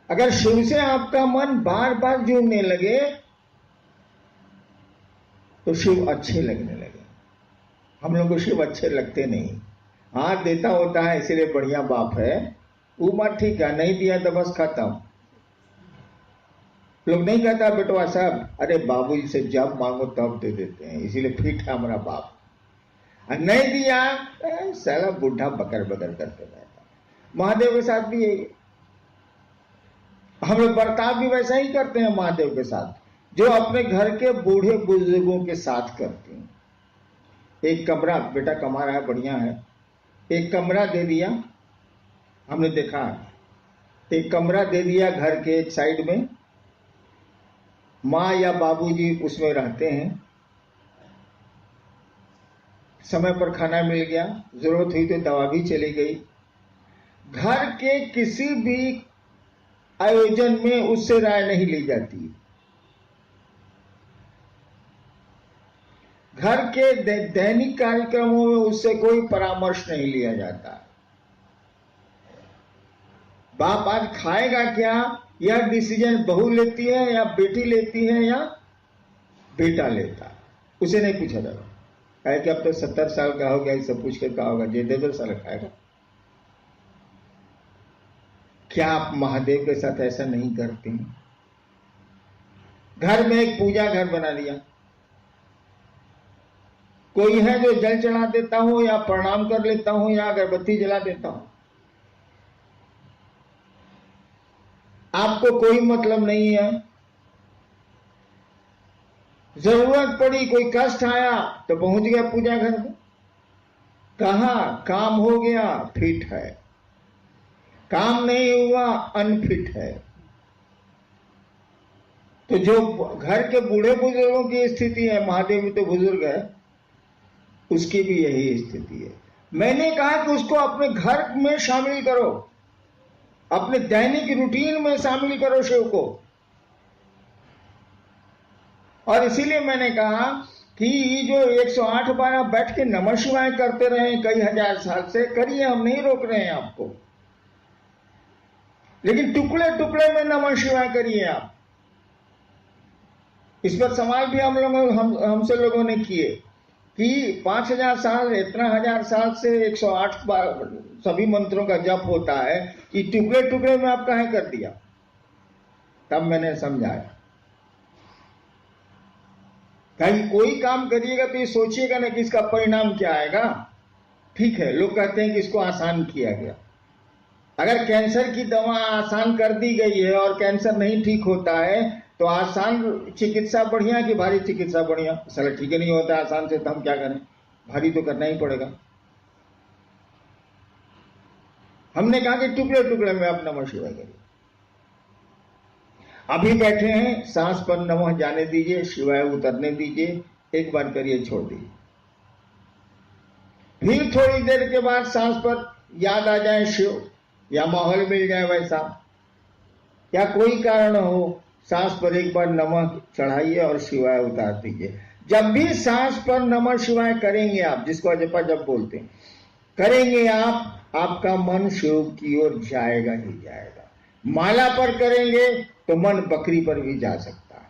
अगर शिव से आपका मन बार बार जुड़ने लगे तो शिव अच्छे लगने लगे। हम लोग को शिव अच्छे लगते नहीं। हाथ देता होता है इसलिए बढ़िया बाप है, वो बात ठीक है, नहीं दिया तो बस खत्म। लोग नहीं कहता बेटवा साहब, अरे बाबूजी से जब मांगो तब दे देते हैं, इसीलिए फिट है हमारा बाप। और नहीं दिया साला बुढ़ा बकर बकर करते रहता। महादेव के साथ भी यही, हम लोग बर्ताव भी वैसा ही करते हैं महादेव के साथ जो अपने घर के बूढ़े बुजुर्गों के साथ करते हैं। एक कमरा, बेटा कमा रहा है बढ़िया है, एक कमरा दे दिया, हमने देखा एक कमरा दे दिया घर के एक साइड में, माँ या बाबूजी उसमें रहते हैं, समय पर खाना मिल गया, जरूरत हुई तो दवा भी चली गई। घर के किसी भी आयोजन में उससे राय नहीं ली जाती। घर के दैनिक कार्यक्रमों में उससे कोई परामर्श नहीं लिया जाता। बाप आज खाएगा क्या, यह डिसीजन बहू लेती है या बेटी लेती है या बेटा लेता, उसे नहीं पूछा जाता। कहे कि अब तो 70 साल का हो गया, इससे पूछ के कहा होगा जे दे दो साल खाएगा। क्या आप महादेव के साथ ऐसा नहीं करते हैं? घर में एक पूजा घर बना दिया, कोई है जो जल चढ़ा देता हूं या प्रणाम कर लेता हूं या अगरबत्ती जला देता हूं, आपको कोई मतलब नहीं है। जरूरत पड़ी, कोई कष्ट आया तो पहुंच गया पूजा घर में, कहा काम हो गया फिट है, काम नहीं हुआ अनफिट है। तो जो घर के बूढ़े बुजुर्गों की स्थिति है, महादेव भी तो बुजुर्ग है, उसकी भी यही स्थिति है। मैंने कहा कि उसको अपने घर में शामिल करो, अपने दैनिक रूटीन में शामिल करो शिव को। और इसीलिए मैंने कहा कि ये जो 108 बार आप बैठ के नमः शिवाय करते रहे कई हजार साल से, करिए, हम नहीं रोक रहे हैं आपको, लेकिन टुकड़े टुकड़े में नमः शिवाय करिए आप। इस पर सवाल भी हमसे लोगों ने किए कि 5000 साल, इतना हजार साल से 108 बार सभी मंत्रों का जप होता है, कि टुकड़े टुकड़े में आप काहे कर दिया। तब मैंने समझाया, कहीं कोई काम करिएगा तो ये सोचिएगा ना कि इसका परिणाम क्या आएगा। ठीक है, लोग कहते हैं कि इसको आसान किया गया। अगर कैंसर की दवा आसान कर दी गई है और कैंसर नहीं ठीक होता है तो आसान चिकित्सा बढ़िया कि भारी चिकित्सा बढ़िया? साला ठीक ही नहीं होता आसान से, तो हम क्या करें, भारी तो करना ही पड़ेगा। हमने कहा कि टुकड़े टुकड़े में आप नमः शिवाय करिए। अभी बैठे हैं, सांस पर नमः जाने दीजिए, शिवाय उतरने दीजिए, एक बार करिए, छोड़ दीजिए। फिर थोड़ी देर के बाद सांस पर याद आ जाए शिव, या माहौल मिल जाए वैसा, या कोई कारण हो, सांस पर एक बार नमः चढ़ाइए और शिवाय उतार दीजिए। जब भी सांस पर नमः शिवाय करेंगे आप, जिसको अजपा जब बोलते हैं, करेंगे आप, आपका मन शिव की ओर जाएगा ही जाएगा। माला पर करेंगे तो मन बकरी पर भी जा सकता है,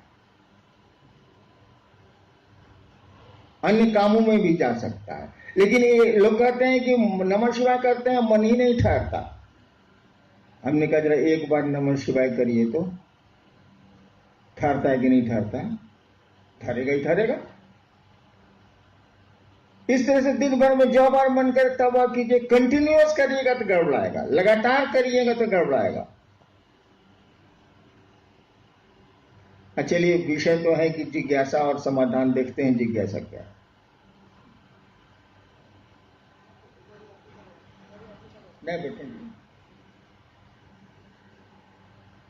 अन्य कामों में भी जा सकता है। लेकिन ये लोग कहते हैं कि नमः शिवाय करते हैं, मन ही नहीं ठहरता। हमने कहा जरा एक बार नमः शिवाय करिए तो ठहरता है कि नहीं ठहरता है? ठहरेगा ही ठहरेगा। इस तरह से दिन भर में जो बार मन करे तब आप कीजिए, कंटिन्यूअस करिएगा तो गड़बड़ाएगा, लगातार करिएगा तो गड़बड़ाएगा। चलिए, विषय तो है कि जिज्ञासा और समाधान देखते हैं। जिज्ञासा क्या है? नहीं बेटे,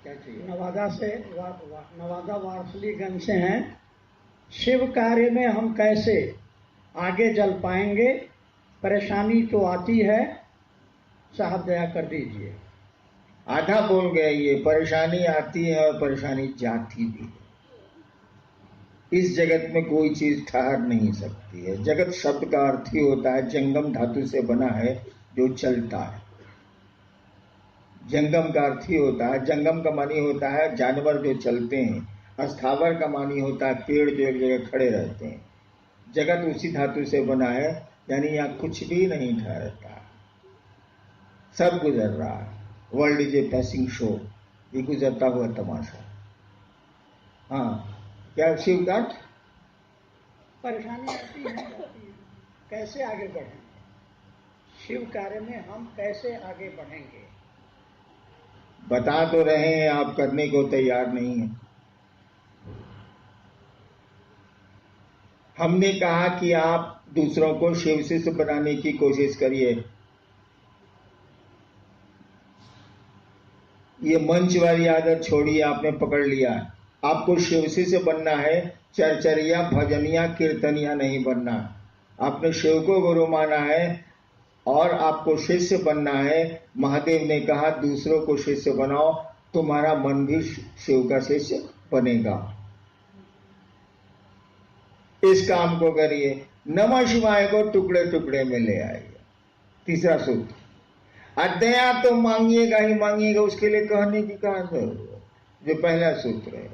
क्या चाहिए? नवादा वारसलीगंज से हैं। शिव कार्य में हम कैसे आगे चल पाएंगे? परेशानी तो आती है, साहब दया कर दीजिए। आधा बोल गए, ये परेशानी आती है और परेशानी जाती भी है। इस जगत में कोई चीज ठहर नहीं सकती है। जगत शब्द का अर्थ ही होता है, जंगम धातु से बना है जो चलता है। जंगम का अर्थ ही होता है, जंगम का मानी होता है जानवर जो चलते हैं, स्थावर का मानी होता है पेड़ जो एक जगह खड़े रहते हैं। जगत उसी धातु से बना है, यानी यहाँ कुछ भी नहीं ठहरता, सब गुजर रहा है। World is a passing show, ये गुजरता हुआ तमाशा। हाँ, क्या शिव का परेशानी आती है कैसे आगे बढ़ेंगे, शिव कार्य में हम कैसे आगे बढ़ेंगे? बता तो रहे हैं, आप करने को तैयार नहीं है। हमने कहा कि आप दूसरों को शिव शिष्य बनाने की कोशिश करिए। ये मंच वाली आदत छोड़िए, आपने पकड़ लिया। आपको शिव शिष्य बनना है, चरचरिया भजनिया कीर्तनिया नहीं बनना। आपने शिव को गुरु माना है और आपको शिष्य बनना है। महादेव ने कहा दूसरों को शिष्य बनाओ, तुम्हारा मन भी शिव का शिष्य बनेगा। इस काम को करिए। नमः शिवाय को टुकड़े टुकड़े में ले आइए। तीसरा सूत्र, अदया तो मांगिएगा ही मांगिएगा, उसके लिए कहने की कहां जरूरत, जो पहला सूत्र है।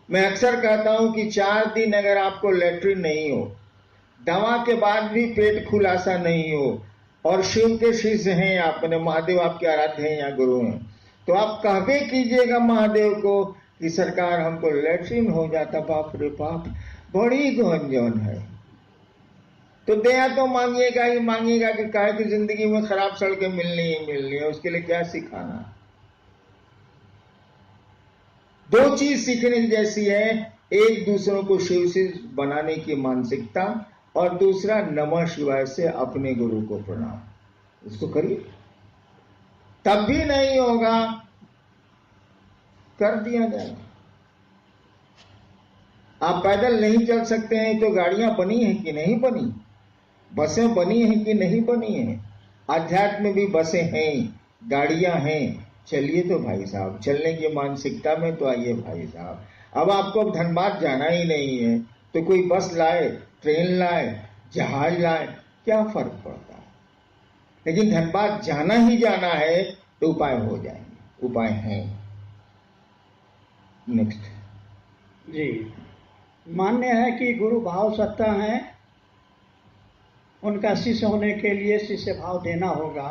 मैं अक्सर कहता हूं कि 4 दिन अगर आपको लेटरिन नहीं हो, दवा के बाद भी पेट खुलासा नहीं हो, और शिव के शिष्य हैं, आपने महादेव आपके आराध्य हैं या गुरु हैं, तो आप कहबे कीजिएगा महादेव को कि सरकार हमको लेटरिन हो जाता, बाप रे बाप बड़ी गंजन है। तो दया तो मांगिएगा ही मांगिएगा कि काहे की जिंदगी में खराब सड़कें मिलनी ही मिलनी है, उसके लिए क्या सिखाना। 2 चीज सीखने जैसी है, एक दूसरों को शिव से बनाने की मानसिकता, और दूसरा नमः शिवाय से अपने गुरु को प्रणाम। इसको करिए, तब भी नहीं होगा कर दिया जाएगा। आप पैदल नहीं चल सकते हैं तो गाड़ियां बनी हैं कि नहीं बनी, बसें बनी हैं कि नहीं बनी हैं। अध्यात्म में भी बसें हैं, गाड़ियां हैं, चलिए तो भाई साहब, चलने की मानसिकता में तो आइए भाई साहब। अब आपको अब धनबाद जाना ही नहीं है तो कोई बस लाए, ट्रेन लाए, जहाज लाए, क्या फर्क पड़ता है। लेकिन धनबाद जाना ही जाना है तो उपाय हो जाएंगे, उपाय हैं। नेक्स्ट जी, मान्य है कि गुरु भाव सत्ता है, उनका शिष्य होने के लिए शिष्य भाव देना होगा।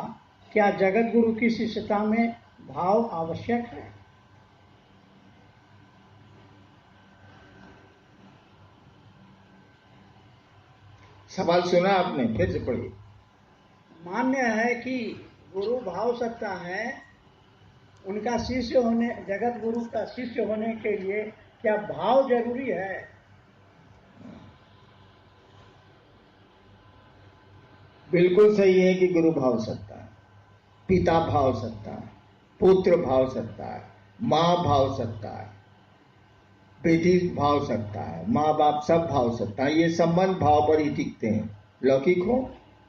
क्या जगत गुरु की शिष्यता में भाव आवश्यक है? सवाल सुना आपने, फिर से पढ़िए। मान्य है कि गुरु भाव सत्ता है, उनका शिष्य होने, जगत गुरु का शिष्य होने के लिए क्या भाव जरूरी है? बिल्कुल सही है कि गुरु भाव सत्ता है, पिता भाव सत्ता है, पुत्र भाव सत्ता है, माँ भाव सत्ता है, बेटी भाव सत्ता है, माँ बाप सब भाव सत्ता है। ये संबंध भाव पर ही टिकते हैं, लौकिक हो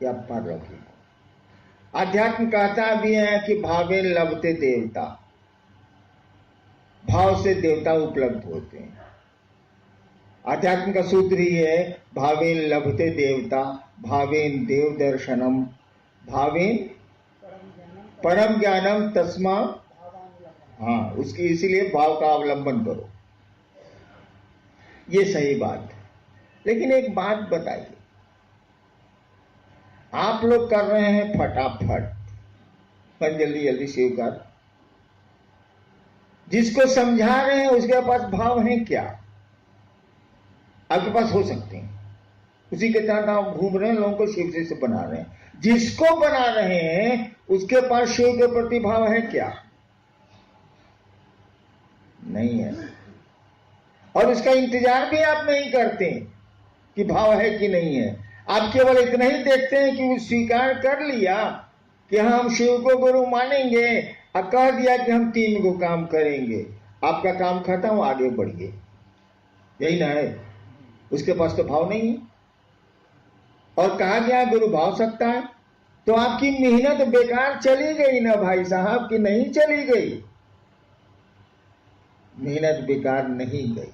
या पारलौकिक हो। अध्यात्म कहता भी है कि भावे लभते देवता, भाव से देवता उपलब्ध होते हैं। अध्यात्म का सूत्र ही है भावेन लभते देवता, भावेन देव दर्शनम, भावेन परम ज्ञानम तस्मा। हाँ, उसकी इसीलिए भाव का अवलंबन करो, ये सही बात है। लेकिन एक बात बताइए, आप लोग कर रहे हैं फटाफट, पर जल्दी जल्दी स्वीकार, जिसको समझा रहे हैं उसके पास भाव है क्या? आपके पास हो सकते हैं, उसी के तहत आप घूम रहे हैं, लोगों को शिव से बना रहे हैं। जिसको बना रहे हैं उसके पास शिव के प्रति भाव है क्या? नहीं है। और उसका इंतजार भी आप नहीं करते कि भाव है कि नहीं है। आप केवल इतना ही देखते हैं कि वो स्वीकार कर लिया कि हम शिव को गुरु मानेंगे और कह दिया कि हम 3 को काम करेंगे, आपका काम खत्म, आगे बढ़िए, यही ना है। उसके पास तो भाव नहीं है। और कहा गया गुरु भाव सकता है, तो आपकी मेहनत बेकार चली गई ना भाई साहब, कि नहीं चली गई? मेहनत बेकार नहीं गई।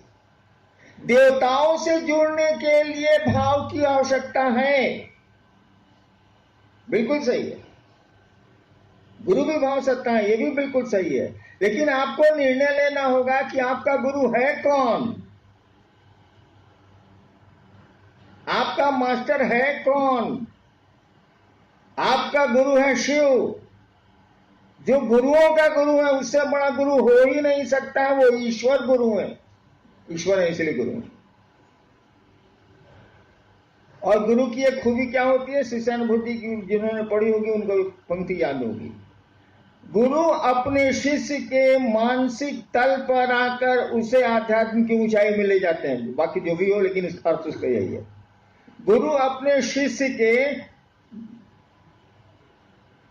देवताओं से जुड़ने के लिए भाव की आवश्यकता है, बिल्कुल सही है। गुरु भी भाव सत्ता है, ये भी बिल्कुल सही है, लेकिन आपको निर्णय लेना होगा कि आपका गुरु है कौन, आपका मास्टर है कौन। आपका गुरु है शिव, जो गुरुओं का गुरु है, उससे बड़ा गुरु हो ही नहीं सकता है, वो ईश्वर गुरु है, ईश्वर है इसलिए गुरु है। और गुरु की एक खूबी क्या होती है, शिष्यानुभूति की जिन्होंने पढ़ी होगी उनको पंक्ति याद होगी, गुरु अपने शिष्य के मानसिक तल पर आकर उसे आध्यात्म की ऊंचाई में ले जाते हैं। बाकी जो भी हो, लेकिन इसका अर्थ उसका यही है, गुरु अपने शिष्य के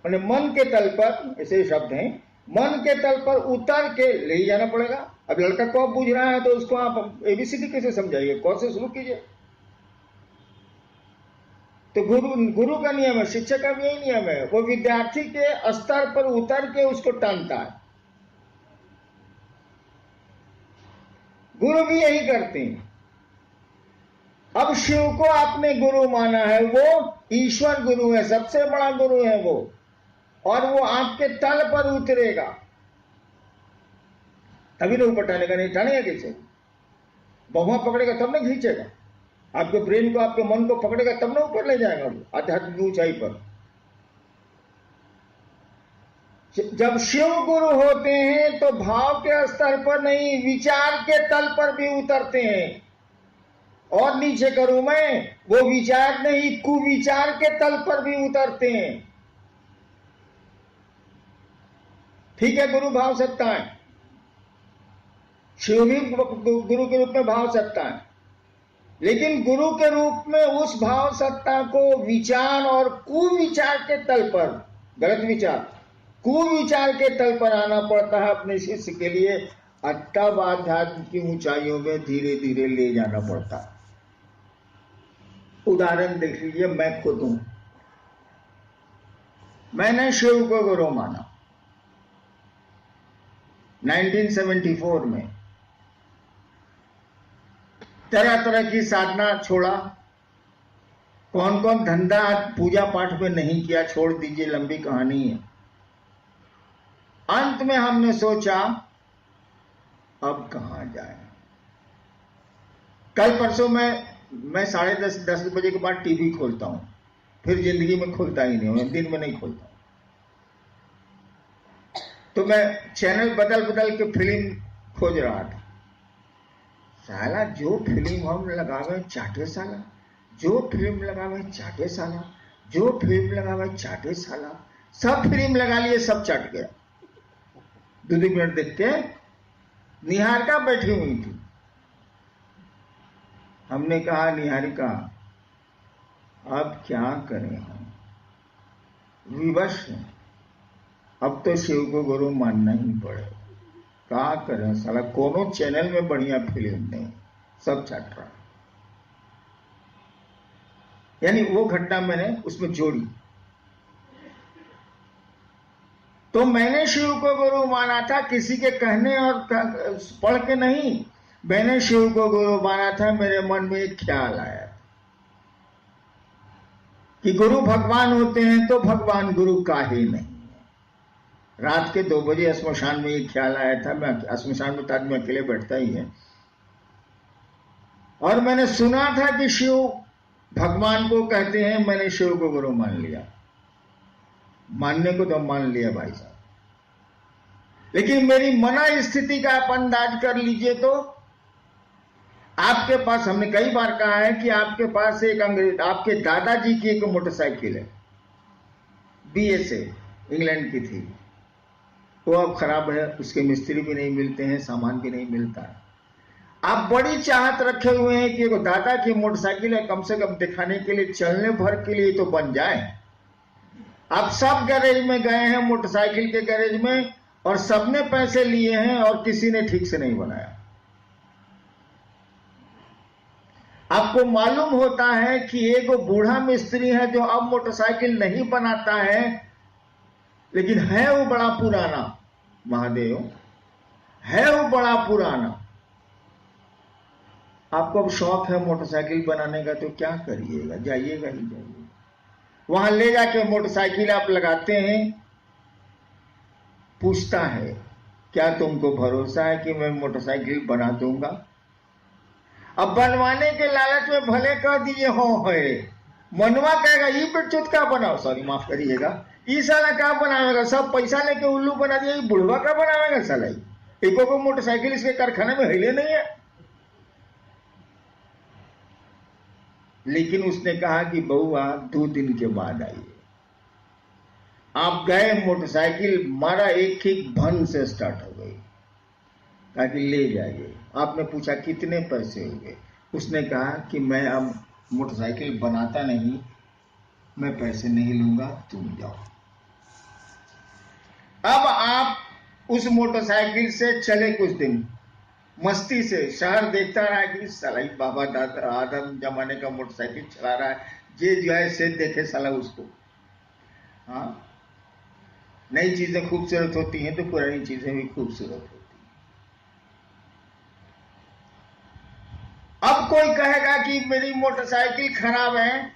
मन के तल पर, ऐसे शब्द हैं, मन के तल पर उतर के ले जाना पड़ेगा। अब लड़का को पूछ रहा है तो उसको आप एबीसीडी कैसे समझाइए, कौन से शुरू कीजिए। तो गुरु का नियम है, शिक्षक का भी यही नियम है, वो विद्यार्थी के स्तर पर उतर के उसको टानता है। गुरु भी यही करते हैं। अब शिव को आपने गुरु माना है, वो ईश्वर गुरु है, सबसे बड़ा गुरु है वो, और वो आपके तल पर उतरेगा तभी तो ऊपर टानेगा, नहीं टानेगा कैसे? बहुआ पकड़ेगा तब ना खींचेगा, आपके ब्रेन को, आपके मन को पकड़ेगा तब ना ऊपर ले जाएगा वो आध्यात्मिक ऊंचाई पर। जब शिव गुरु होते हैं तो भाव के स्तर पर नहीं, विचार के तल पर भी उतरते हैं। और नीचे करूं मैं, वो विचार नहीं, कुविचार के तल पर भी उतरते हैं। ठीक है, गुरु भाव सत्ता है, शिव भी गुरु के रूप में भाव सत्ता है, लेकिन गुरु के रूप में उस भाव सत्ता को विचार और कुविचार के तल पर, गलत विचार, कुविचार के तल पर आना पड़ता है अपने शिष्य के लिए, तब आध्यात्म की ऊंचाइयों में धीरे धीरे ले जाना पड़ता है। उदाहरण देख लीजिए, मैं खुद हूं, मैंने शिव को गुरु माना 1974 में, तरह तरह की साधना छोड़ा, कौन कौन धंधा पूजा पाठ में नहीं किया छोड़ दीजिए, लंबी कहानी है। अंत में हमने सोचा अब कहां जाए। कल परसों मैं 10:30 बजे के बाद टीवी खोलता हूं, फिर जिंदगी में खोलता ही नहीं, मैं दिन में नहीं खोलता। तो मैं चैनल बदल बदल के फिल्म खोज रहा था, साला जो फिल्म हम लगावे चाटे साला, जो फिल्म लगावे चाटे साला, जो फिल्म लगावे चाटे साला, सब फिल्म लगा लिए, सब चाट गया। 2 मिनट देख के निहारिका बैठी हुई थी, हमने कहा निहारिका अब क्या करें, हम विवश हैं, अब तो शिव को गुरु मानना ही पड़े, क्या करें साला, कोनो चैनल में बढ़िया फिल्म नहीं, सब चाट रहा। यानी वो घटना मैंने उसमें जोड़ी। तो मैंने शिव को गुरु माना था, किसी के कहने और पढ़ के नहीं, मैंने शिव को गुरु माना था। मेरे मन में एक ख्याल आया कि गुरु भगवान होते हैं तो भगवान गुरु काहे नहीं। रात के 2 बजे श्मशान में ये ख्याल आया था, मैं श्मशान में तो आदमी अकेले बैठता ही है, और मैंने सुना था कि शिव भगवान को कहते हैं, मैंने शिव को गुरु मान लिया। मानने को तो मान लिया भाई साहब, लेकिन मेरी मना स्थिति का आप अंदाज कर लीजिए। तो आपके पास, हमने कई बार कहा है कि आपके पास एक अंग्रेज, आपके दादाजी की एक मोटरसाइकिल है, BSA इंग्लैंड की थी, वो अब खराब है, उसके मिस्त्री भी नहीं मिलते हैं, सामान भी नहीं मिलता है। आप बड़ी चाहत रखे हुए हैं कि दादा की मोटरसाइकिल है, कम से कम दिखाने के लिए, चलने भर के लिए तो बन जाए। आप सब गैरेज में गए हैं, मोटरसाइकिल के गैरेज में, और सबने पैसे लिए हैं और किसी ने ठीक से नहीं बनाया। आपको मालूम होता है कि एक बूढ़ा मिस्त्री है जो अब मोटरसाइकिल नहीं बनाता है, लेकिन है वो बड़ा पुराना, महादेव है वो बड़ा पुराना। आपको अब शौक है मोटरसाइकिल बनाने का, तो क्या करिएगा, जाइएगा ही जाइए। वहां ले जाके मोटरसाइकिल आप लगाते हैं, पूछता है, क्या तुमको भरोसा है कि मैं मोटरसाइकिल बना दूंगा? अब बनवाने के लालच में भले कह दिए हो है, मनवा कहेगा ये पे चुटका बनाओ, सॉरी माफ करिएगा, ये साला क्या बनावेगा, सब पैसा लेके उल्लू बना दिया, ये बुढ़वा का बनावेगा साला, एको को मोटरसाइकिल इसके कारखाने में हिले नहीं है। लेकिन उसने कहा कि बउआ 2 दिन के बाद आइए। आप गए, मोटरसाइकिल मारा, एक ही भन से स्टार्ट हो गई। कहा कि ले जाइए। आपने पूछा कितने पैसे हुए? उसने कहा कि मैं अब मोटरसाइकिल बनाता नहीं, मैं पैसे नहीं लूंगा, तुम जाओ। अब आप उस मोटरसाइकिल से चले कुछ दिन, मस्ती से शहर देखता रहा कि साला बाबा दादा आदम जमाने का मोटरसाइकिल चला रहा है, जे जो है से देखे साला उसको। हाँ, नई चीजें खूबसूरत होती हैं तो पुरानी चीजें भी खूबसूरत होती हैं। अब कोई कहेगा कि मेरी मोटरसाइकिल खराब है,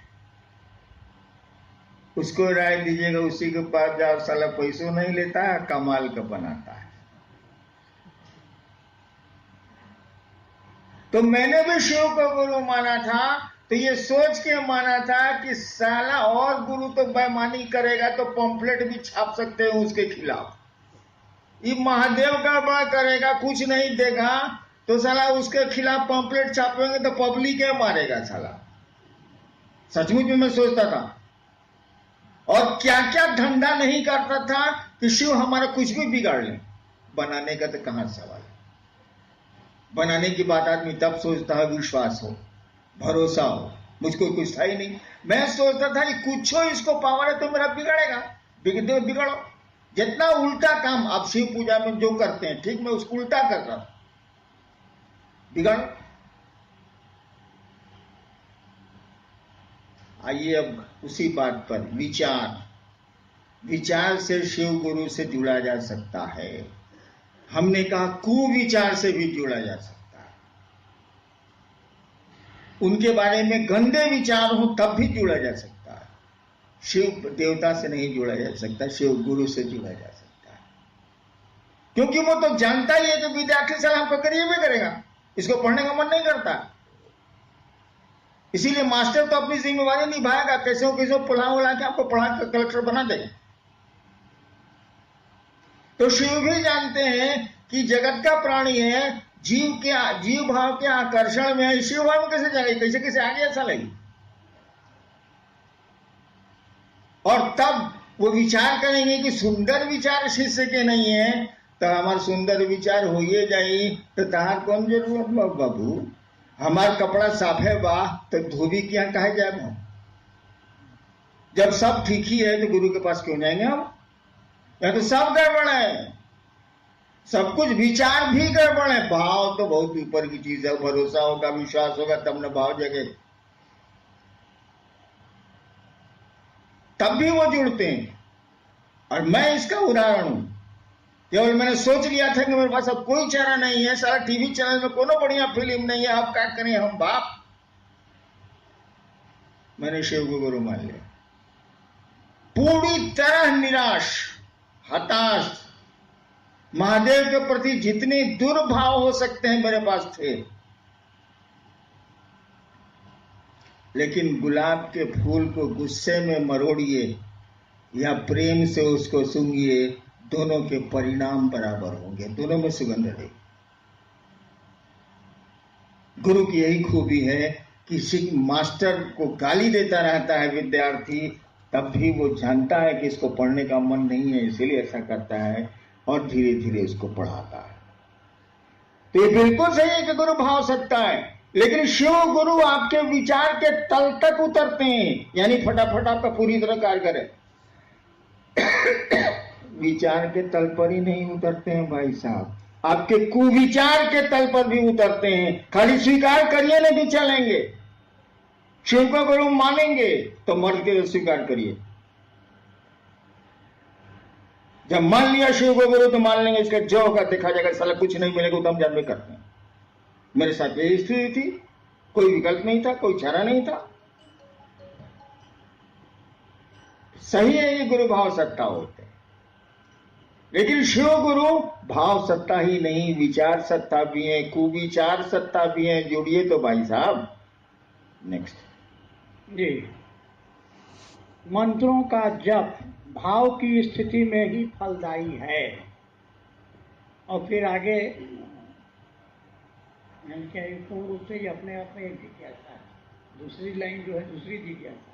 उसको राय दीजिएगा उसी के पास जाओ, साला पैसों नहीं लेता है, कमाल का बनाता है। तो मैंने भी शिव को गुरु माना था, तो ये सोच के माना था कि साला और गुरु तो बेईमानी करेगा तो पंफलेट भी छाप सकते हैं उसके खिलाफ। ये महादेव का बड़ा करेगा, कुछ नहीं देगा तो साला उसके खिलाफ पंफलेट छापेंगे तो पब्लिक है मारेगा साला। सचमुच में मैं सोचता था, और क्या क्या धंधा नहीं करता था कि शिव हमारा कुछ भी बिगाड़ ले। बनाने का तो कहां सवाल, बनाने की बात आदमी तब सोचता है विश्वास हो, भरोसा हो। मुझको कुछ था ही नहीं, मैं सोचता था कि कुछ हो इसको पावर है तो मेरा बिगड़ेगा, बिगड़ो। जितना उल्टा काम आप शिव पूजा में जो करते हैं, ठीक मैं उसको उल्टा कर रहा हूं, बिगड़ो। आइए अब उसी बात पर, विचार से शिव गुरु से जुड़ा जा सकता है। हमने कहा कुविचार से भी जुड़ा जा सकता है, उनके बारे में गंदे विचार हो तब भी जुड़ा जा सकता है। शिव देवता से नहीं जुड़ा जा सकता, शिव गुरु से जुड़ा जा सकता है, क्योंकि वो तो जानता ही है कि विद्यार्थी सलाम को करिए भी करेगा, इसको पढ़ने का मन नहीं करता। इसीलिए मास्टर तो अपनी जिम्मेवारी निभाएगा, कैसे पढ़ा के आपको पढ़ा कर कलेक्टर बना देगा। तो शिव भी जानते हैं कि जगत का प्राणी है, जीव भाव के आकर्षण में है, शिव भाव में कैसे जाएगी, कैसे आगे अच्छा लगी। और तब वो विचार करेंगे कि सुंदर विचार शिष्य के नहीं है, तो हमारे सुंदर विचार हो जाए तो तहार कौन जरूरत बाबू, हमार कपड़ा साफे बा तो धोबी के यहां कहे जाए हम। जब सब ठीक ही है तो गुरु के पास क्यों जाएंगे हम? या तो सब गड़बड़ है, सब कुछ विचार भी गड़बड़ है। भाव तो बहुत ऊपर की चीज है, भरोसा होगा, विश्वास होगा तब न भाव जगे, तब भी वो जुड़ते हैं। और मैं इसका उदाहरण हूं, केवल मैंने सोच लिया था कि मेरे पास अब कोई चारा नहीं है, सारा टीवी चैनल में कोनो बढ़िया फिल्म नहीं है, अब क्या करें हम बाप। मैंने शिव को गुरु मान लिया, पूरी तरह निराश, हताश। महादेव के प्रति जितने दुर्भाव हो सकते हैं मेरे पास थे, लेकिन गुलाब के फूल को गुस्से में मरोड़िए या प्रेम से उसको सूंघिए, दोनों के परिणाम बराबर होंगे, दोनों में सुगंध रहेगी। गुरु की यही खूबी है कि मास्टर को गाली देता रहता है विद्यार्थी, तब भी वो जानता है कि इसको पढ़ने का मन नहीं है, इसीलिए ऐसा करता है और धीरे धीरे इसको पढ़ाता है। तो ये बिल्कुल सही है कि गुरु भाव सकता है, लेकिन शिव गुरु आपके विचार के तल तक उतरते हैं, यानी फटाफट आपका पूरी तरह कार्य करे। विचार के तल पर ही नहीं उतरते हैं भाई साहब, आपके कुविचार के तल पर भी उतरते हैं। खाली स्वीकार करिए नहीं भी चलेंगे, शिव को गुरु मानेंगे तो मर्द के स्वीकार करिए। जब मान लिया शिव को गुरु तो मान लेंगे, इसका जो होगा देखा जाएगा, साला कुछ नहीं मिलेगा तो हम जानबे करते हैं। मेरे साथ यही स्थिति थी, कोई विकल्प नहीं था, कोई चारा नहीं था। सही है, ये गुरु भाव सत्ता होते हैं। लेकिन शिव गुरु भाव सत्ता ही नहीं, विचार सत्ता भी है, कुविचार सत्ता भी है। जुड़िए तो भाई साहब। नेक्स्ट जी, मंत्रों का जप भाव की स्थिति में ही फलदायी है। और फिर आगे क्या पूर्ण रूप से ही अपने आप में एक जिज्ञासा है। दूसरी लाइन जो है दूसरी जिज्ञासा,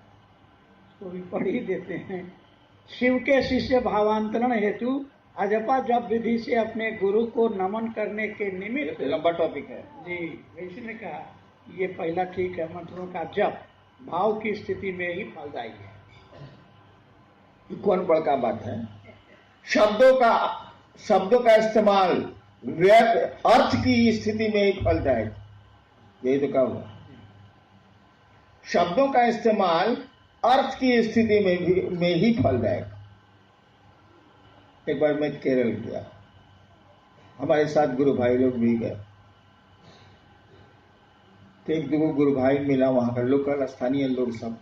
उसको भी पढ़ ही देते हैं। शिव के शिष्य भावांतरण हेतु अजपा जप विधि से अपने गुरु को नमन करने के निमित्त, लंबा टॉपिक है जी, वैसे ने कहा ये पहला ठीक है, मंत्रों का जप भाव की स्थिति में ही फलदायी है। कौन बड़का बात है? शब्दों का इस्तेमाल अर्थ की स्थिति में ही फलदायक, यही तो कहा हुआ। शब्दों का इस्तेमाल अर्थ की स्थिति में ही फलदायक। एक बार मैं केरल गया, हमारे साथ गुरु भाई लोग भी गए, तो एक दो गुरु भाई मिला, वहां का लोकल स्थानीय लोग सब,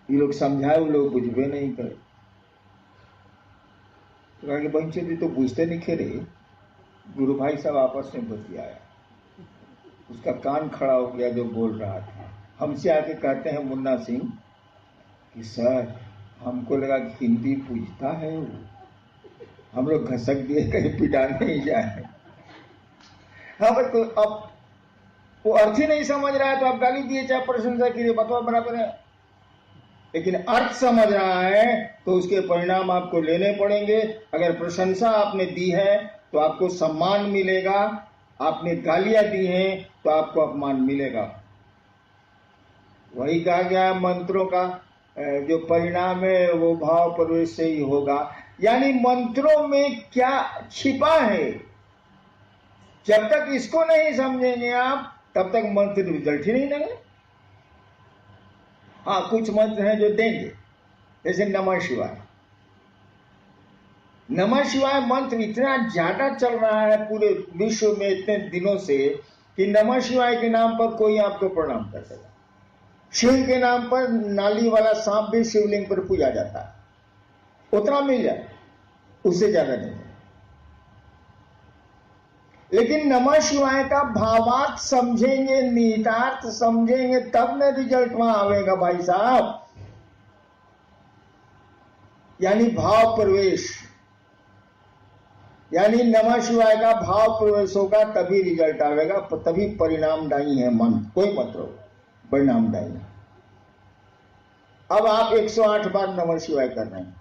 ये लोग समझाए, वो लोग बुझबे नहीं करे। तो कहा कि बच्चे भी तो बुझते नहीं खे रहे। गुरु भाई सब आपस में बतियाया, उसका कान खड़ा हो गया जो बोल रहा था। हमसे आके कहते हैं मुन्ना सिंह कि सर हमको लगा कि हिंदी पूछता है वो, हम लोग घसक दिए कहीं पिटा नहीं जाए। हाँ भाई, तो अब वो अर्थ ही नहीं समझ रहा है तो आप गाली दिए चाहे प्रशंसा कीजिए, बताओ बराबर है। लेकिन अर्थ समझ रहा है तो उसके परिणाम आपको लेने पड़ेंगे। अगर प्रशंसा आपने दी है तो आपको सम्मान मिलेगा, आपने गालियां दी हैं तो आपको अपमान मिलेगा। वही कहा गया मंत्रों का जो परिणाम है वो भाव प्रवेश से ही होगा। यानी मंत्रों में क्या छिपा है, जब तक इसको नहीं समझेंगे आप तब तक मंत्र रिजल्ट ही नहीं देंगे। हाँ, कुछ मंत्र हैं जो देंगे, जैसे नमः शिवाय। नमः शिवाय मंत्र इतना ज्यादा चल रहा है पूरे विश्व में इतने दिनों से कि नमः शिवाय के नाम पर कोई आपको प्रणाम कर सके। शिव के नाम पर नाली वाला सांप भी शिवलिंग पर पूजा जाता है, उतना मिल जाए, उससे ज्यादा नहीं। लेकिन नमः शिवाय का भावार्थ समझेंगे, निहितार्थ समझेंगे, तब न रिजल्ट वहां आवेगा भाई साहब। यानी भाव प्रवेश, यानी नमः शिवाय का भाव प्रवेश होगा तभी रिजल्ट आवेगा, तभी परिणामदायी है मंत्र। कोई मंत्र हो परिणामदायी। अब आप 108 बार नमः शिवाय कर रहे हैं,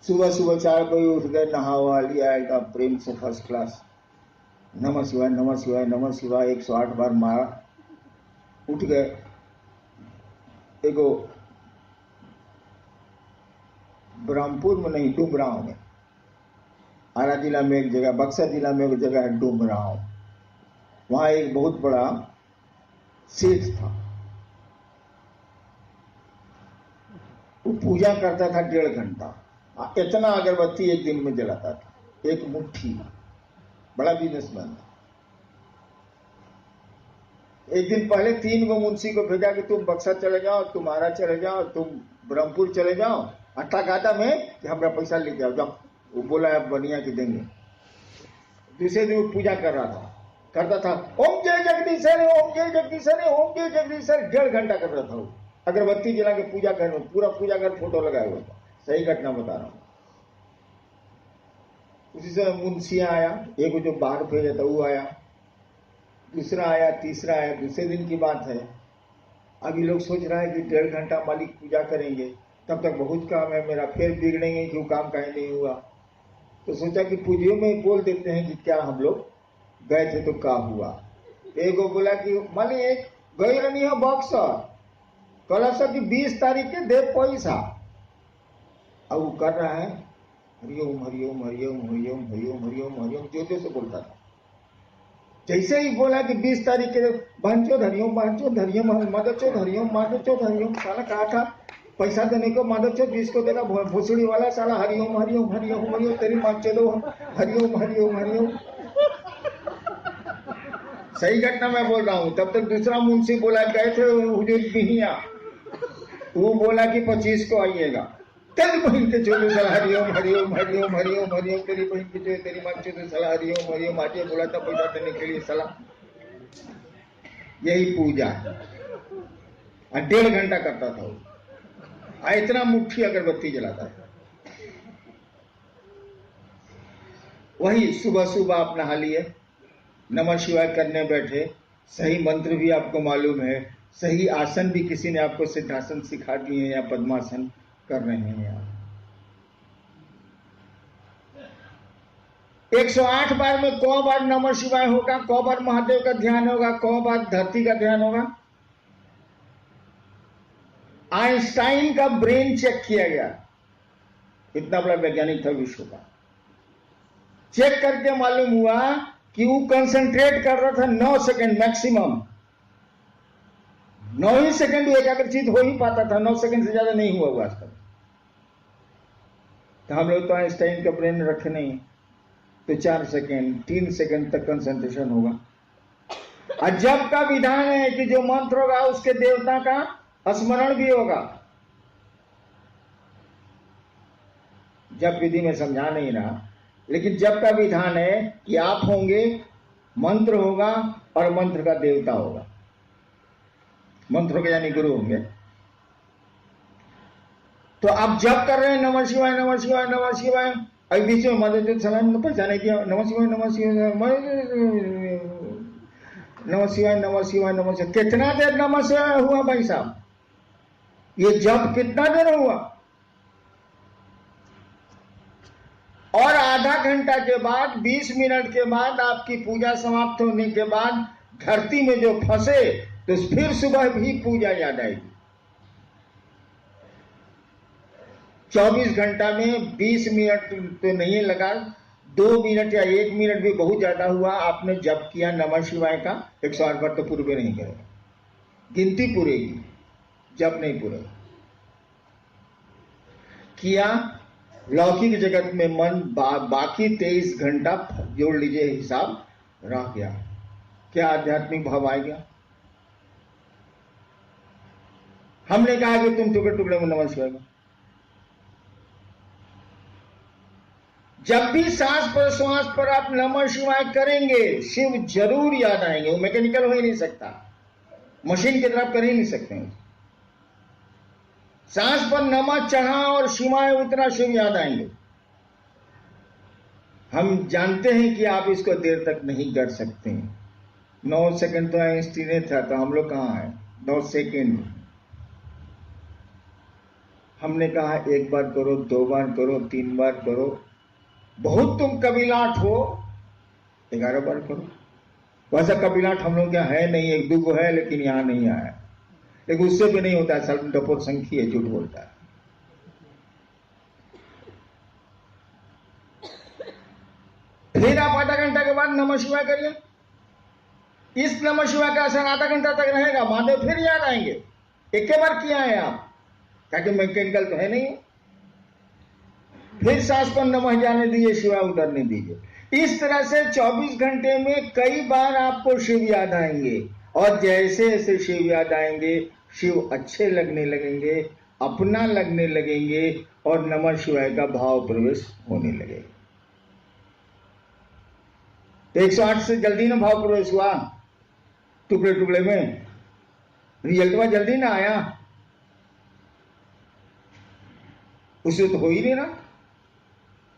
सुबह सुबह 4 बजे उठ गए, नहावा लिया एकदम प्रेम से फर्स्ट क्लास, नमः शिवाय नमः शिवाय नमः शिवाय 108 बार मारा, उठ गए। एगो ब्रह्मपुर में नहीं, डुमरांव में, आरा जिला में एक जगह, बक्सर जिला में एक जगह है डुमरांव, वहां एक बहुत बड़ा सेठ था, वो पूजा करता था 1.5 घंटा, इतना अगरबत्ती एक दिन में जलाता था, एक मुट्ठी, बड़ा बिजनेसमैन था। एक दिन पहले 3 गो मुंशी को भेजा कि तुम बक्सर चले जाओ, तुम आरा चले जाओ, तुम ब्रह्मपुर चले जाओ, अट्टा गाता में कि हमारा पैसा लेके आओ, जाओ। वो बोला है बनिया के देंगे। दूसरे दिन वो पूजा कर रहा था, करता था ओम जय जगदीशर, ओम जय जगदीशर, ओम जय जगदीशर, 1.5 घंटा कर रहा था वो, अगरबत्ती जला के पूजा कर, पूरा पूजा कर फोटो लगाया हुआ था। सही घटना बता रहा हूं। उसी समय मुंशिया आया, एक जो बाहर भेजा था वो आया, दूसरा आया, तीसरा आया। दूसरे दिन की बात है, अभी लोग सोच रहा है कि 1.5 घंटा मालिक पूजा करेंगे, तब तक बहुत काम है मेरा, फिर बिगड़ेंगे क्यों, काम कहीं नहीं हुआ। तो सोचा कि पूजियों में बोल देते हैं कि क्या हम लोग गए थे तो क्या हुआ। एक को बोला कि मालिक गई रहनी है बक्सर, कल कि 20 तारीख के दे पैसा। अब वो कर रहा है हरिओम हरिओम हरिओम हरिओम हरिओम हरिओम हरिओम, जोते से बोलता था। जैसे ही बोला कि 20 तारीख के बहनचोद हरिओम, बहनचोद हरिओम, माधवचोद हरिओम, माधवचोद हरिओम, साला कहा था पैसा देने को, माधवचोद 20 को देगा, भोसड़ी वाला साला हरिओम हरिओम हरिओम हरिओम, तेरी माँ चलो हरिओम हरिओम हरिओम। सही घटना मैं बोल रहा हूं। तब तक दूसरा मुंशी बोला, गए थे हुजूर बिहिया, वो बोला कि 25 को आइएगा। तेरी बहन के चोले सला हरिओम हरिओम हरिओम हरिओम हरिओम, तेरी बहन के चोले तेरी माँ के चोले सला हरिओम हरिओम, आगे बोला था पैसा देने के लिए सला। यही पूजा 1.5 घंटा करता था वो, इतना मुट्ठी अगरबत्ती जलाता था। वही सुबह सुबह आप नहा लिए, नमः शिवाय करने बैठे, सही मंत्र भी आपको मालूम है, सही आसन भी किसी ने आपको सिद्धासन सिखा दिए या पद्मासन कर रहे हैं आप। 108 बार में 100 बार नमः शिवाय होगा, 100 बार महादेव का ध्यान होगा, 100 बार धरती का ध्यान होगा। आइंस्टाइन का ब्रेन चेक किया गया, इतना बड़ा वैज्ञानिक था विश्व का। चेक करके मालूम हुआ कि वो कंसंट्रेट कर रहा था 9 सेकंड मैक्सिमम, 9 ही सेकंड वो एकाग्रचित हो ही पाता था, 9 सेकंड से ज्यादा नहीं हुआ हुआ आज तक। तो हम लोग तो आइंस्टाइन का ब्रेन रखे नहीं, तो 4 सेकंड 3 सेकंड तक कंसंट्रेशन होगा। और जब का विधान है कि जो मंत्र होगा उसके देवता का स्मरण भी होगा। जब विधि में समझा नहीं रहा, लेकिन जब का विधान है कि आप होंगे, मंत्र होगा और मंत्र का देवता होगा। मंत्रों के यानी गुरु होंगे। तो आप जब कर रहे हैं नमः शिवाय नमः शिवाय नमः शिवाय, अभी बीच में मदद सलाम पहचाने किया नमः शिवाय नमः शिवाय नमः शिवाय नमः शिवाय नमः शिवाय। कितना देर नमः शिवाय हुआ भाई साहब? ये जब कितना देर हुआ? और आधा घंटा के बाद 20 मिनट के बाद आपकी पूजा समाप्त होने के बाद धरती में जो फंसे तो फिर सुबह भी पूजा याद आएगी। 24 घंटा में 20 मिनट तो नहीं लगा, 2 मिनट या 1 मिनट भी बहुत ज्यादा हुआ। आपने जप किया नमः शिवाय का 108 बार, तो पूरे नहीं करेगा, गिनती पूरेगी, जप नहीं पूरेगा। किया लौकिक जगत में मन बाकी 23 घंटा जोड़ लीजिए हिसाब रह गया, क्या आध्यात्मिक भाव आ गया? हमने कहा कि तुम टुकड़े टुकड़े में नमः शिवाय। जब भी सांस पर श्वास पर आप नमः शिवाय करेंगे, शिव जरूर याद आएंगे। वो मैकेनिकल हो ही नहीं सकता, मशीन की तरफ कर ही नहीं सकते हैं। सांस पर नमः चढ़ा और शिवाय उतरा, शिव याद आएंगे। हम जानते हैं कि आप इसको देर तक नहीं कर सकते। 9 सेकंड तो आइंस्टीन ने था, तो हम लोग कहां हैं? 9 सेकंड। हमने कहा 1 बार करो, 2 बार करो, 3 बार करो, बहुत तुम कबीलाट हो 11 बार करो। वैसा कबीलाट हम लोग क्या है नहीं, 1-2 को है लेकिन यहां नहीं आया, लेकिन उससे भी नहीं होता, सब डपोर संख्या है, झूठ बोलता है। फिर आप आधा घंटा के बाद नमः शिवाय करिए। इस नमः शिवाय का असर आधा घंटा तक रहेगा, महादेव फिर याद आएंगे। एक बार किया है आप, ताकि मैकेनिकल तो है नहीं। फिर सांस पर नमः जाने दीजिए, शिवाय उतरने दीजिए। इस तरह से 24 घंटे में कई बार आपको शिव याद आएंगे, और जैसे जैसे शिव याद आएंगे, शिव अच्छे लगने लगेंगे, अपना लगने लगेंगे, और नमः शिवाय का भाव प्रवेश होने लगेगा। तो 108 से जल्दी ना भाव प्रवेश हुआ, टुकड़े टुकड़े में रिजल्ट में जल्दी ना आया, उससे तो हो ही नहीं रहा।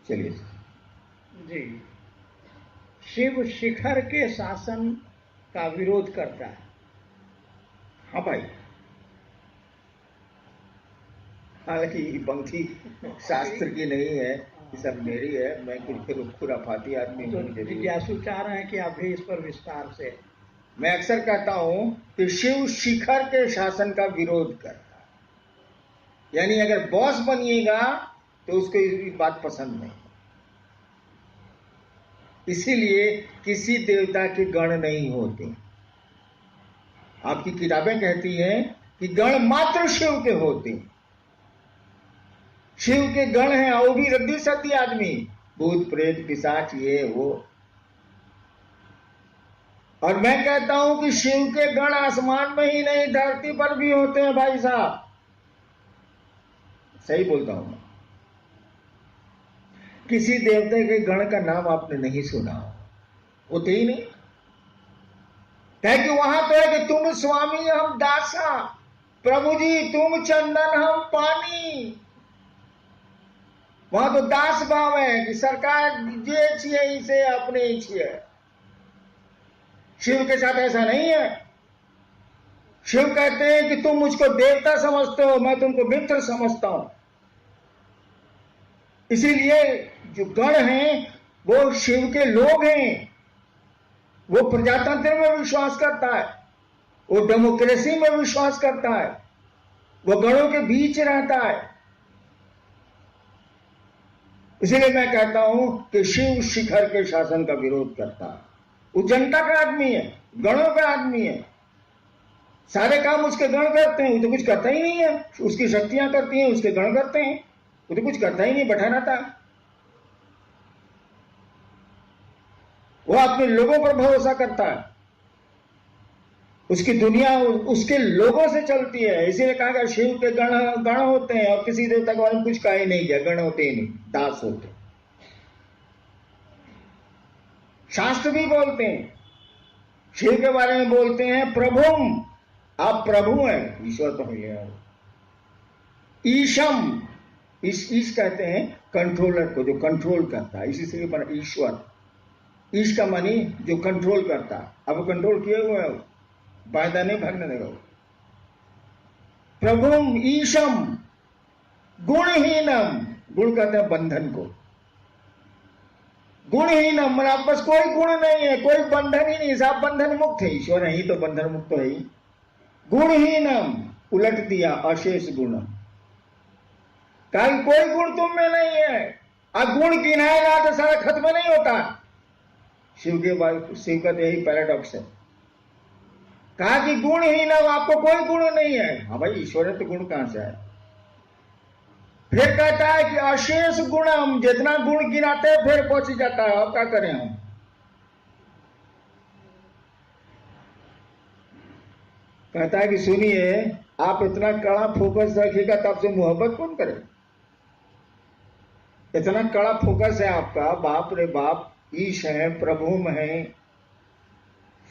चलिए जी, शिव शिखर के शासन का विरोध करता है। हाँ भाई, हालांकि ये पंक्ति शास्त्र की नहीं है, ये सब मेरी है, मैं खुराफाती आदमी तो हूँ। जिज्ञासु चाह रहे हैं कि आप भी इस पर विस्तार से। मैं अक्सर कहता हूं कि शिव शिखर के शासन का विरोध करता है, यानी अगर बॉस बनिएगा तो उसको ये बात पसंद नहीं। इसीलिए किसी देवता के गण नहीं होते। आपकी किताबें कहती हैं कि गण मात्र शिव के होते हैं। शिव के गण हैं, वो भी रद्दी सद्दी आदमी, भूत प्रेत पिशाच ये वो। और मैं कहता हूं कि शिव के गण आसमान में ही नहीं, धरती पर भी होते हैं भाई साहब, सही बोलता हूं मैं। किसी देवता के गण का नाम आपने नहीं सुना, होते ही नहीं। है कि वहां तो है कि तुम स्वामी हम दासा, प्रभु जी तुम चंदन हम पानी। वहां तो दास भाव है कि सरकार जे छिए इसे अपने ही छिए। शिव के साथ ऐसा नहीं है। शिव कहते हैं कि तुम मुझको देवता समझते हो, मैं तुमको मित्र समझता हूं। इसीलिए जो गण हैं वो शिव के लोग हैं। वो प्रजातंत्र में विश्वास करता है, वो डेमोक्रेसी में विश्वास करता है, वो गणों के बीच रहता है। इसीलिए मैं कहता हूं कि शिव शिखर के शासन का विरोध करता है। वो जनता का आदमी है, गणों का आदमी है। सारे काम उसके गण करते हैं, वो तो कुछ करता ही नहीं है। उसकी शक्तियां करती हैं, उसके गण करते हैं, वो तो कुछ करता ही नहीं, बैठा रहता है। वो अपने लोगों पर भरोसा करता है। उसकी दुनिया उसके लोगों से चलती है। इसीलिए कहा गया शिव के गण होते हैं, और किसी देवता के बारे में कुछ कहा ही नहीं गया। गण होते ही नहीं, दास होते। शास्त्र भी बोलते हैं, शिव के बारे में बोलते हैं प्रभुम, आप प्रभु हैं, ईश्वर तो है। ईशम, ईश कहते हैं कंट्रोलर को, जो कंट्रोल करता है, इसी से बना ईश्वर। ईश का मानी जो कंट्रोल करता है। अब कंट्रोल किए हुए है, वायदा नहीं भागने देगा। प्रभुम ईशम गुणहीनम, गुण कहते हैं बंधन को। गुणहीनम मन आपस कोई गुण नहीं है, कोई बंधन ही नहीं, सब बंधन मुक्त है। ईश्वर है ही तो बंधन मुक्त है ही। गुणहीनम उलट दिया अशेष गुण, कल कोई गुण तुम में नहीं है। अब गुण गिनाएगा तो सारा खत्म नहीं होता। शिव का तो यही पैराडॉक्स है। कहा कि गुणहीनम, आपको कोई गुण नहीं है। हाँ भाई, ईश्वर है तो गुण कहां से आए। फिर कहता है कि अशेष गुणम, जितना गुण गिनाते हैं फिर पहुंच जाता है। अब क्या करें हम। कहता है कि सुनिए, आप इतना कड़ा फोकस रखिएगा तो आपसे मोहब्बत कौन करे। इतना कड़ा फोकस है आपका, बाप रे बाप, ईश है, प्रभुम है,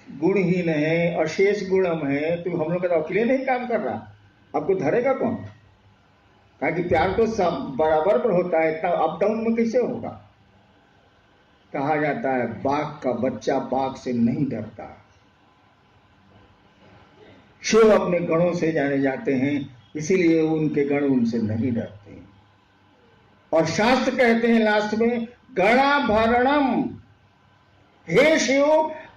गुणहीन है, अशेष गुणम है, तो हम लोग का अकेले नहीं काम कर रहा, आपको धरेगा कौन। कहा कि प्यार तो सब बराबर पर होता है, इतना अप डाउन में कैसे होगा। कहा जाता है बाघ का बच्चा बाघ से नहीं डरता। शिव अपने गणों से जाने जाते हैं, इसीलिए उनके गण उनसे नहीं डरते। और शास्त्र कहते हैं लास्ट में, गणाभरणम, हे शिव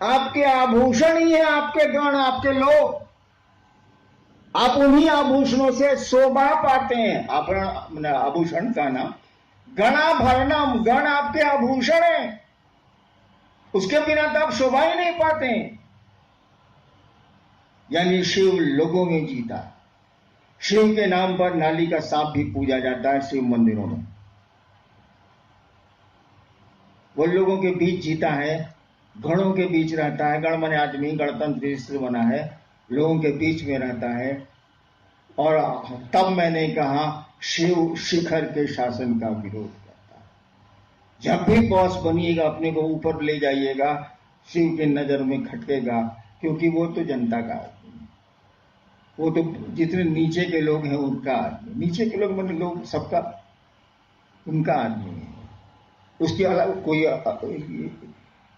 आपके आभूषण ही है आपके गण, आपके लोग। आप उन्हीं आभूषणों से शोभा पाते हैं। आभरण आभूषण का नाम गणाभरणम, गण आपके आभूषण है, उसके बिना तो आप शोभा ही नहीं पाते। यानी शिव लोगों में जीता। शिव के नाम पर नाली का सांप भी पूजा जाता है शिव मंदिरों में। वो लोगों के बीच जीता है, गणों के बीच रहता है। गण माने आदमी, गणतंत्र से बना है, लोगों के बीच में रहता है। और तब मैंने कहा शिव शिखर के शासन का विरोध करता है। जब भी बॉस बनिएगा अपने को ऊपर ले जाइएगा, शिव की नजर में खटकेगा, क्योंकि वो तो जनता का आदमी है। वो तो जितने नीचे के लोग हैं उनका आदमी, नीचे के लोग मतलब लोग सबका उनका आदमी है। उसकी अलग कोई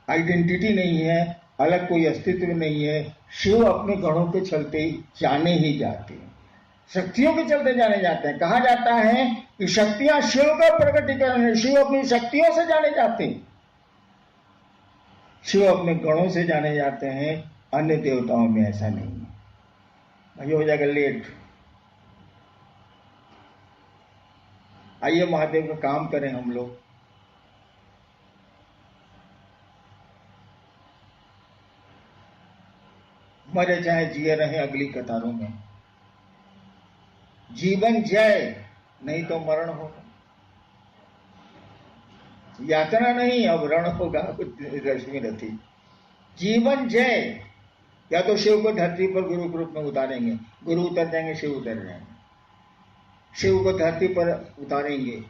आइडेंटिटी नहीं है, अलग कोई अस्तित्व नहीं है। शिव अपने गणों के चलते जाने ही जाते हैं, शक्तियों के चलते जाने जाते हैं। कहा जाता है कि शक्तियां शिव का प्रकटीकरण है, शिव अपनी शक्तियों से जाने जाते हैं। शिव अपने गणों से जाने जाते हैं, अन्य देवताओं में ऐसा नहीं है। भाई हो जाएगा लेट। आइए महादेव का काम करें हम लोग। मरे चाहे जिए रहे अगली कतारों में। जीवन जय, नहीं तो मरण होगा। यात्रा नहीं, अब रण होगा। रश्मि रथी जीवन जय। या तो शिव को धरती पर गुरु के रूप में उतारेंगे, गुरु उतर जाएंगे, शिव उतर जाएंगे। शिव को धरती पर उतारेंगे,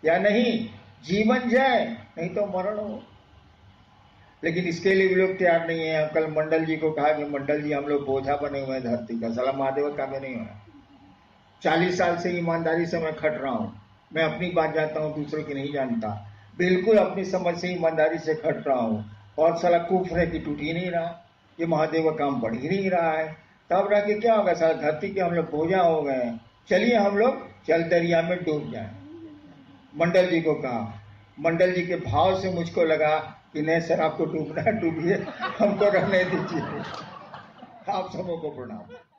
या नहीं जीवन जाए नहीं तो मरण हो। लेकिन इसके लिए भी लोग तैयार नहीं है। कल मंडल जी को कहा कि मंडल जी हम लोग बोझा बने हुए हैं धरती का। साला महादेव का भी नहीं हुआ। 40 साल से ईमानदारी से मैं खट रहा हूं। मैं अपनी बात जानता हूं, दूसरों की नहीं जानता। बिल्कुल अपनी समझ से ईमानदारी से खट रहा हूं। और साला कुफ्र है कि टूट ही नहीं रहा, ये महादेव का काम बढ़ ही नहीं रहा है। तब रह के क्या होगा? साला धरती के हम लोग बोझा हो गए हैं। चलिए हम लोग जल दरिया में डूब जाए। मंडल जी को कहा। मंडल जी के भाव से मुझको लगा कि नहीं सर, आपको डूबना है डूबिए, हमको रहने दीजिए। आप सबों को प्रणाम।